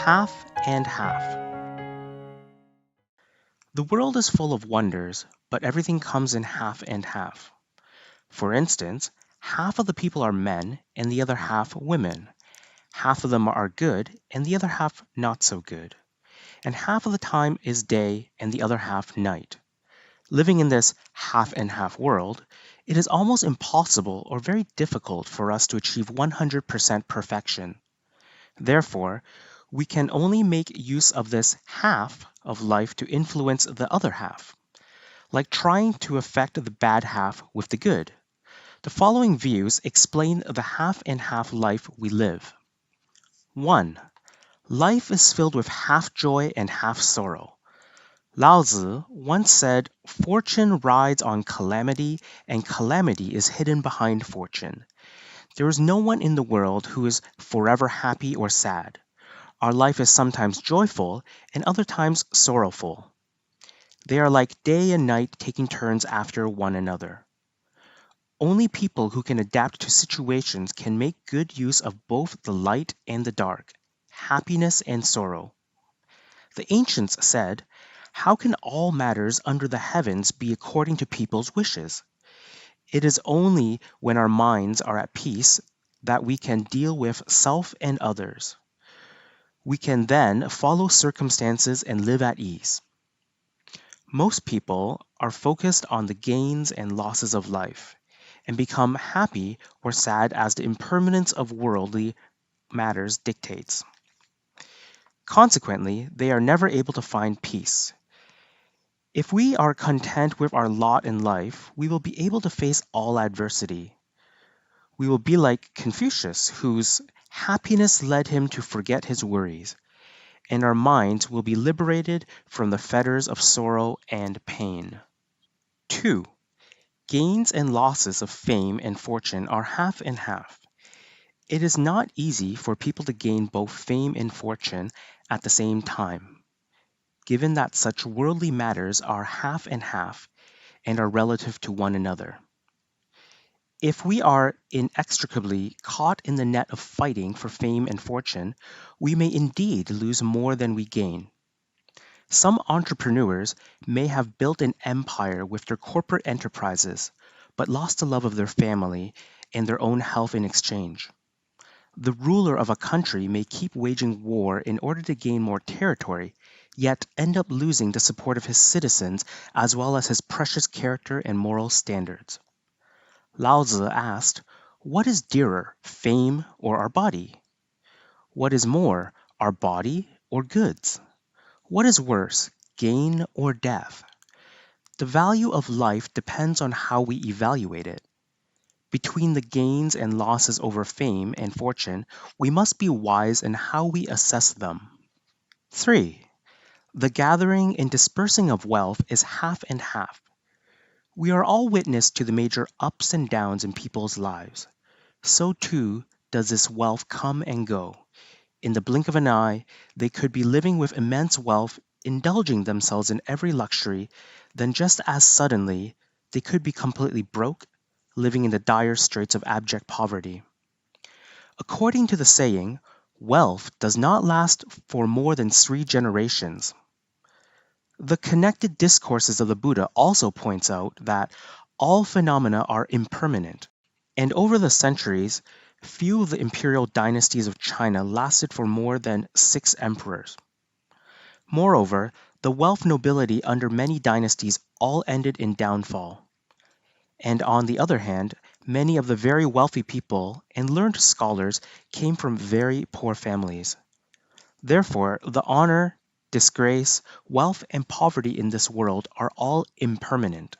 Half and half. The world is full of wonders, but everything comes in half and half. For instance, half of the people are men and the other half women. Half of them are good and the other half not so good. And half of the time is day and the other half night. Living in this half and half world, it is almost impossible or very difficult for us to achieve 100% perfection. Therefore, we can only make use of this half of life to influence the other half, like trying to affect the bad half with the good. The following views explain the half and half life we live. 1. Life is filled with half joy and half sorrow. Lao Tzu once said, "Fortune rides on calamity, and calamity is hidden behind fortune." There is no one in the world who is forever happy or sad. Our life is sometimes joyful and other times sorrowful. They are like day and night taking turns after one another. Only people who can adapt to situations can make good use of both the light and the dark, happiness and sorrow. The ancients said, "How can all matters under the heavens be according to people's wishes?" It is only when our minds are at peace that we can deal with self and others. We can then follow circumstances and live at ease. Most people are focused on the gains and losses of life and become happy or sad as the impermanence of worldly matters dictates. Consequently, they are never able to find peace. If we are content with our lot in life, we will be able to face all adversity. We will be like Confucius, whose happiness led him to forget his worries, and our minds will be liberated from the fetters of sorrow and pain. 2. Gains and losses of fame and fortune are half and half. It is not easy for people to gain both fame and fortune at the same time, given that such worldly matters are half and half and are relative to one another. If we are inextricably caught in the net of fighting for fame and fortune, we may indeed lose more than we gain. Some entrepreneurs may have built an empire with their corporate enterprises, but lost the love of their family and their own health in exchange. The ruler of a country may keep waging war in order to gain more territory, yet end up losing the support of his citizens as well as his precious character and moral standards. Lao Tzu asked, "What is dearer, fame or our body? What is more, our body or goods? What is worse, gain or death?" The value of life depends on how we evaluate it. Between the gains and losses over fame and fortune, we must be wise in how we assess them. 3. The gathering and dispersing of wealth is half and half. We are all witness to the major ups and downs in people's lives. So too does this wealth come and go. In the blink of an eye, they could be living with immense wealth, indulging themselves in every luxury, then just as suddenly, they could be completely broke, living in the dire straits of abject poverty. According to the saying, wealth does not last for more than 3 generations. The connected discourses of the Buddha also points out that all phenomena are impermanent, and over the centuries, few of the imperial dynasties of China lasted for more than 6 emperors. Moreover, the wealth nobility under many dynasties all ended in downfall. And on the other hand, many of the very wealthy people and learned scholars came from very poor families. Therefore, the honor, disgrace, wealth, and poverty in this world are all impermanent.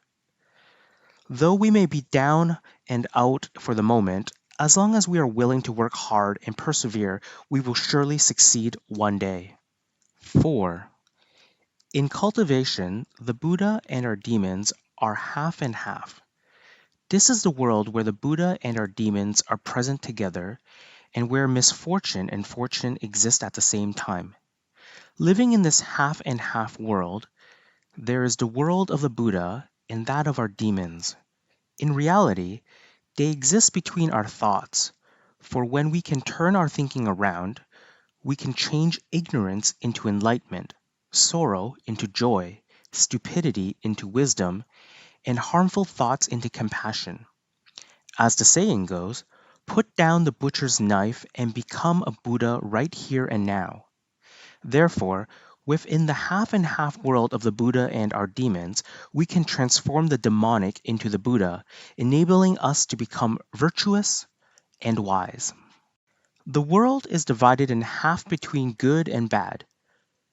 Though we may be down and out for the moment, as long as we are willing to work hard and persevere, we will surely succeed one day. 4. In cultivation, the Buddha and our demons are half and half. This is the world where the Buddha and our demons are present together and where misfortune and fortune exist at the same time. Living in this half and half world, there is the world of the Buddha and that of our demons. In reality, they exist between our thoughts, for when we can turn our thinking around, we can change ignorance into enlightenment, sorrow into joy, stupidity into wisdom, and harmful thoughts into compassion. As the saying goes, put down the butcher's knife and become a Buddha right here and now. Therefore, within the half and half world of the Buddha and our demons, we can transform the demonic into the Buddha, enabling us to become virtuous and wise. The world is divided in half between good and bad.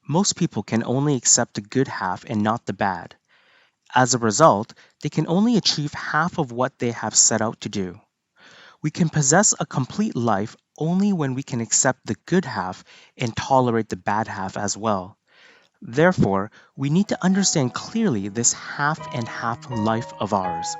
Most people can only accept the good half and not the bad. As a result, they can only achieve half of what they have set out to do. We can possess a complete life only when we can accept the good half and tolerate the bad half as well. Therefore, we need to understand clearly this half and half life of ours.